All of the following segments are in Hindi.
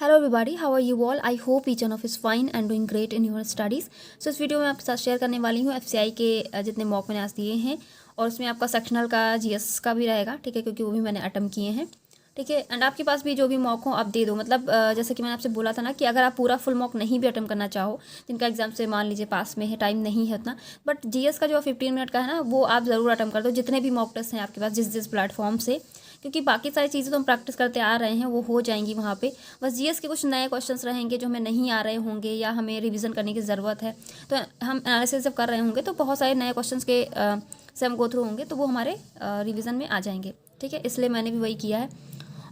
Hello everybody, how are you all? I hope each one of is fine and doing great in your studies. So इस वीडियो में आपके साथ शेयर करने वाली हूँ एफसीआई के जितने मॉक मैंने आज दिए हैं, और उसमें आपका सेक्शनल का जीएस का भी रहेगा, ठीक है, क्योंकि वो भी मैंने अटेम्प्ट किए हैं, ठीक है। एंड आपके पास भी जो भी मॉक हो आप दे दो, मतलब जैसे कि मैंने आपसे बोला था ना कि अगर आप पूरा फुल मॉक नहीं भी अटेम्प्ट करना चाहो, जिनका एग्जाम से मान लीजिए पास में है, टाइम नहीं है उतना, बट जीएस का जो 15 मिनट का है ना, वो आप ज़रूर अटेम्प्ट कर दो, जितने भी मॉक टेस्ट हैं आपके पास जिस जिस प्लेटफॉर्म से, क्योंकि बाकी सारी चीज़ें तो हम प्रैक्टिस करते आ रहे हैं, वो हो जाएंगी वहाँ पे। बस जीएस के कुछ नए क्वेश्चंस रहेंगे जो हमें नहीं आ रहे होंगे या हमें रिवीजन करने की ज़रूरत है, तो हम एनालिसिस जब कर रहे होंगे तो बहुत सारे नए क्वेश्चंस के से हम गो थ्रू होंगे, तो वो हमारे रिवीजन में आ जाएंगे, ठीक है। इसलिए मैंने भी वही किया है।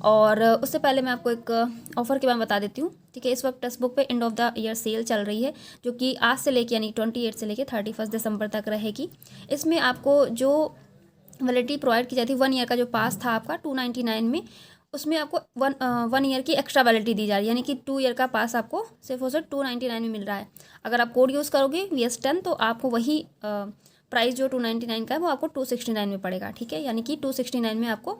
और उससे पहले मैं आपको एक ऑफ़र के बारे में बता देती हूँ, ठीक है। इस वक्त टेक्स्ट बुक पे end of the year cell चल रही है, जो कि आज से लेके यानी 28 से लेके 31 दिसंबर तक रहेगी। इसमें आपको जो वैलिडिटी प्रोवाइड की जाती है, 1 ईयर का जो पास था आपका 299 में, उसमें आपको वन ईयर की एक्स्ट्रा वैलिडिटी दी जा रही है, यानी कि 2 ईयर का पास आपको सिर्फ और सिर्फ 299 में मिल रहा है। अगर आप कोड यूज़ करोगे VS10 तो आपको वही प्राइस जो 299 का है वो आपको 269 में पड़ेगा, ठीक है। यानी कि 269 में आपको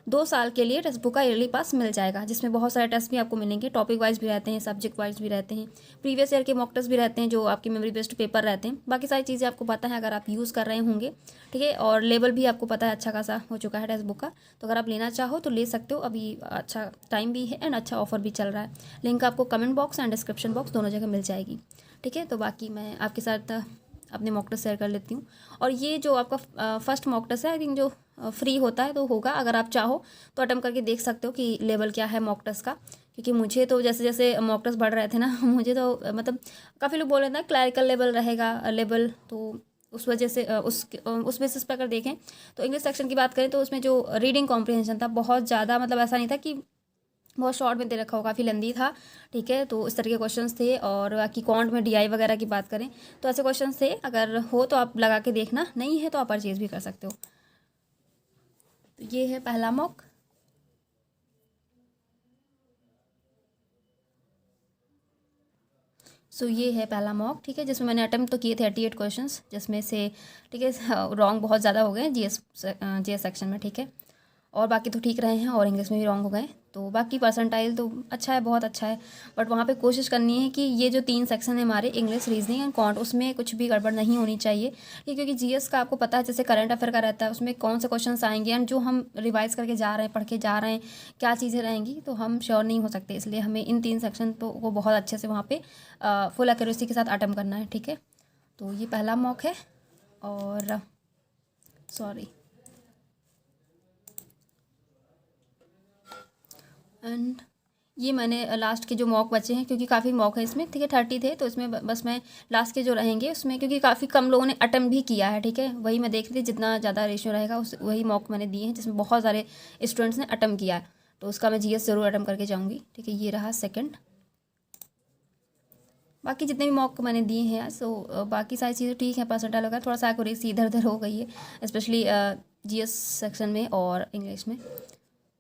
2 साल के लिए टेक्स्ट बुक का ईयरली पास मिल जाएगा, जिसमें बहुत सारे टेस्ट भी आपको मिलेंगे, टॉपिक वाइज भी रहते हैं, सब्जेक्ट वाइज भी रहते हैं, प्रीवियस ईयर के मॉक टेस्ट भी रहते हैं जो आपकी मेमोरी बेस्ड पेपर रहते हैं। बाकी सारी चीज़ें आपको पता है अगर आप यूज़ कर रहे होंगे, ठीक है। और लेवल भी आपको पता है अच्छा खासा हो चुका है टेक्स्ट बुक का, तो अगर आप लेना चाहो तो ले सकते हो। अभी अच्छा टाइम भी है एंड अच्छा ऑफर भी चल रहा है। लिंक आपको comment box and description box दोनों जगह मिल जाएगी, ठीक है। तो बाकी मैं आपके साथ अपने मॉक टेस्ट शेयर कर लेती हूँ। और ये जो आपका फर्स्ट मॉक टेस्ट है, आई थिंक जो फ्री होता है तो होगा, अगर आप चाहो तो अटेम्प्ट करके देख सकते हो कि लेवल क्या है मॉक टेस्ट का। क्योंकि मुझे तो जैसे जैसे मॉक टेस्ट बढ़ रहे थे ना मुझे तो मतलब काफ़ी लोग बोल रहे थे ना क्लैरिकल लेवल रहेगा लेवल, तो उस वजह से उस बेसिस पर अगर देखें तो इंग्लिश सेक्शन की बात करें तो उसमें जो रीडिंग कॉम्प्रिहेंशन था बहुत ज़्यादा, मतलब ऐसा नहीं था कि बहुत शॉर्ट में दे रखा हो, काफ़ी लेंदी था, ठीक है। तो इस तरह के क्वेश्चंस थे। और बाकी कॉन्ट में डीआई वगैरह की बात करें तो ऐसे क्वेश्चंस थे, अगर हो तो आप लगा के देखना, नहीं है तो आप परचेज भी कर सकते हो। तो ये है पहला मॉक। सो ये है पहला मॉक, ठीक है, जिसमें मैंने अटेम्प्ट तो किए थे 88 क्वेश्चंस, जिसमें से ठीक है रॉन्ग बहुत ज़्यादा हो गए जीएस सेक्शन में, ठीक है। और बाकी तो ठीक रहे हैं, और इंग्लिश में भी रॉन्ग हो गए। तो बाकी परसेंटाइल तो अच्छा है, बहुत अच्छा है। बट वहाँ पे कोशिश करनी है कि ये जो 3 सेक्शन है हमारे, इंग्लिश, रीजनिंग एंड कॉन्ट, उसमें कुछ भी गड़बड़ नहीं होनी चाहिए। क्योंकि जीएस का आपको पता है जैसे करंट अफेयर का रहता है, उसमें कौन से क्वेश्चन आएंगे एंड जो हम रिवाइज करके जा रहे हैं, पढ़ के जा रहे हैं, क्या चीज़ें रहेंगी, तो हम श्योर नहीं हो सकते। इसलिए हमें इन 3 सेक्शन तो को बहुत अच्छे से वहाँ पे फुल एक्यूरेसी के साथ अटेम्प्ट करना है, ठीक है। तो ये पहला मॉक है। और सॉरी, एंड ये मैंने लास्ट के जो मॉक बचे हैं, क्योंकि काफ़ी मॉक है इसमें, ठीक है, 30 थे, तो इसमें बस मैं लास्ट के जो रहेंगे उसमें, क्योंकि काफ़ी कम लोगों ने अटेम्प्ट भी किया है, ठीक है, वही मैं देख रही थी जितना ज़्यादा रेशियो रहेगा उस वही मॉक मैंने दिए हैं जिसमें बहुत सारे स्टूडेंट्स ने अटेम्प्ट किया है। तो उसका मैं जीएस ज़रूर अटेम्प्ट करके जाऊँगी, ठीक है। ये रहा सेकेंड। बाकी जितने भी मॉक मैंने दिए हैं, सो बाकी सारी चीज़ें ठीक है, परसेंटाइल वगैरह थोड़ा सा एक्यूरेसी इधर उधर हो गई है, स्पेशली जीएस सेक्शन में और इंग्लिश में,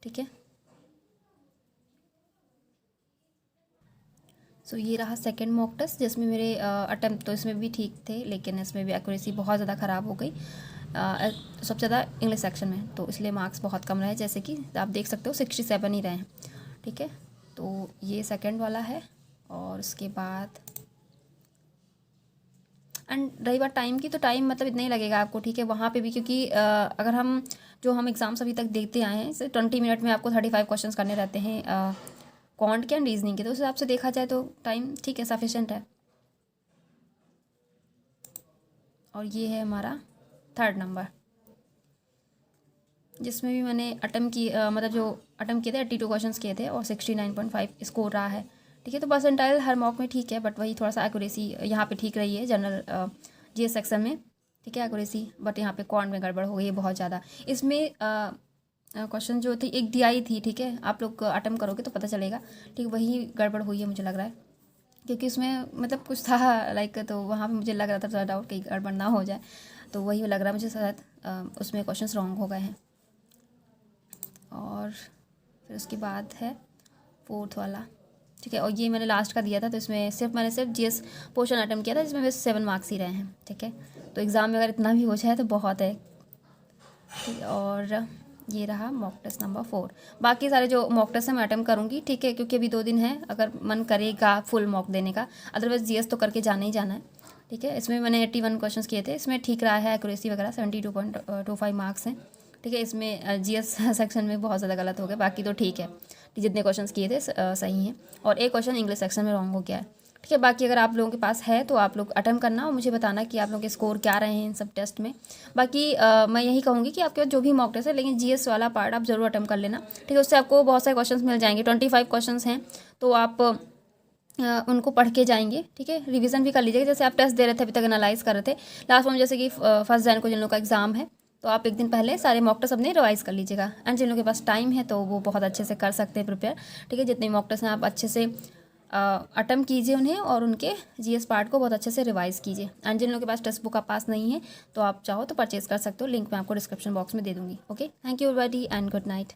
ठीक है। सो ये रहा सेकंड मॉक टेस्ट, जिसमें मेरे अटेम्प्ट तो इसमें भी ठीक थे, लेकिन इसमें भी एक्यूरेसी बहुत ज़्यादा ख़राब हो गई, सबसे ज़्यादा इंग्लिश सेक्शन में, तो इसलिए मार्क्स बहुत कम रहे, जैसे कि आप देख सकते हो 67 ही रहे हैं, ठीक है। तो ये सेकंड वाला है। और उसके बाद एंड रही बात टाइम की, तो टाइम मतलब इतना ही लगेगा आपको, ठीक है, वहाँ पे भी, क्योंकि अगर हम एग्ज़ाम्स अभी तक देखते आए हैं, जैसे 20 मिनट में आपको 35 क्वेश्चंस करने रहते हैं कॉन्ट के एंड रीजनिंग के, तो उस हिसाब से देखा जाए तो टाइम ठीक है, सफिशेंट है। और ये है हमारा थर्ड नंबर, जिसमें भी मैंने अटेम्प्ट की मतलब जो अटेम्प्ट किए थे 82 क्वेश्चंस किए थे और 69.5 स्कोर रहा है, ठीक है। तो परसेंटाइल हर मॉक में ठीक है, बट वही थोड़ा सा एक्यूरेसी यहाँ पे ठीक रही है जनरल जीएस सेक्शन में, ठीक है, एक्यूरेसी। बट यहाँ पे कॉन्ट में गड़बड़ हो गई है बहुत ज़्यादा। इसमें क्वेश्चन जो थी एक डीआई थी, ठीक है, आप लोग अटेम्प्ट करोगे तो पता चलेगा, ठीक, वही गड़बड़ हुई है मुझे लग रहा है, क्योंकि उसमें मतलब कुछ था लाइक, तो वहाँ पे मुझे लग रहा था थोड़ा डाउट कहीं गड़बड़ ना हो जाए, तो वही लग रहा है मुझे शायद उसमें क्वेश्चंस रॉन्ग हो गए हैं। और फिर उसके बाद है फोर्थ वाला, ठीक है। और ये मैंने लास्ट का दिया था, तो इसमें मैंने सिर्फ जीएस पोर्शन अटेम्प्ट किया था, जिसमें बस 7 मार्क्स ही रहे हैं, ठीक है। तो एग्ज़ाम में अगर इतना भी हो जाए तो बहुत है, ठीक है। और ये रहा मॉक टेस्ट नंबर 4। बाकी सारे जो मॉक टेस्ट हैं मैं अटेम्प्ट करूँगी, ठीक है, क्योंकि अभी 2 दिन है, अगर मन करेगा फुल मॉक देने का, अदरवाइज जीएस तो करके जाना ही जाना है, ठीक है। इसमें मैंने 81 क्वेश्चंस किए थे, इसमें ठीक रहा है, एक्यूरेसी वगैरह 72.25 मार्क्स हैं, ठीक है। इसमें जीएस सेक्शन में बहुत ज़्यादा गलत हो गया, बाकी तो ठीक है, जितने क्वेश्चंस किए थे सही हैं, और एक क्वेश्चन इंग्लिश सेक्शन में रॉन्ग हो गया है, ठीक है। बाकी अगर आप लोगों के पास है तो आप लोग अटेम्प्ट करना और मुझे बताना कि आप लोगों के स्कोर क्या रहे हैं इन सब टेस्ट में। बाकी मैं यही कहूँगी कि आपके जो भी मॉक टेस्ट है, लेकिन जीएस वाला पार्ट आप जरूर अटेम्प्ट कर लेना, ठीक है। उससे आपको बहुत सारे क्वेश्चंस मिल जाएंगे, 25 क्वेश्चंस हैं, तो आप उनको पढ़ के जाएंगे, ठीक है। रिवीजन भी कर लीजिएगा, जैसे आप टेस्ट दे रहे थे अभी तक एनालाइज कर रहे थे लास्ट में, जैसे कि 1 जनवरी को जिन लोगों का एग्जाम है, तो आप एक दिन पहले सारे मॉक टेस्ट अपने रिवाइज कर लीजिएगा, एंड जिन लोगों के पास टाइम है तो वो बहुत अच्छे से कर सकते हैं प्रिपेयर, ठीक है। जितने मॉक टेस्ट हैं आप अच्छे से अटेम्प्ट कीजिए उन्हें, और उनके जीएस पार्ट को बहुत अच्छे से रिवाइज कीजिए, एंड जिन लोगों के पास टेक्स्ट बुक का पास नहीं है तो आप चाहो तो परचेज कर सकते हो, लिंक मैं आपको डिस्क्रिप्शन बॉक्स में दे दूँगी। Okay, thank you everybody and good night.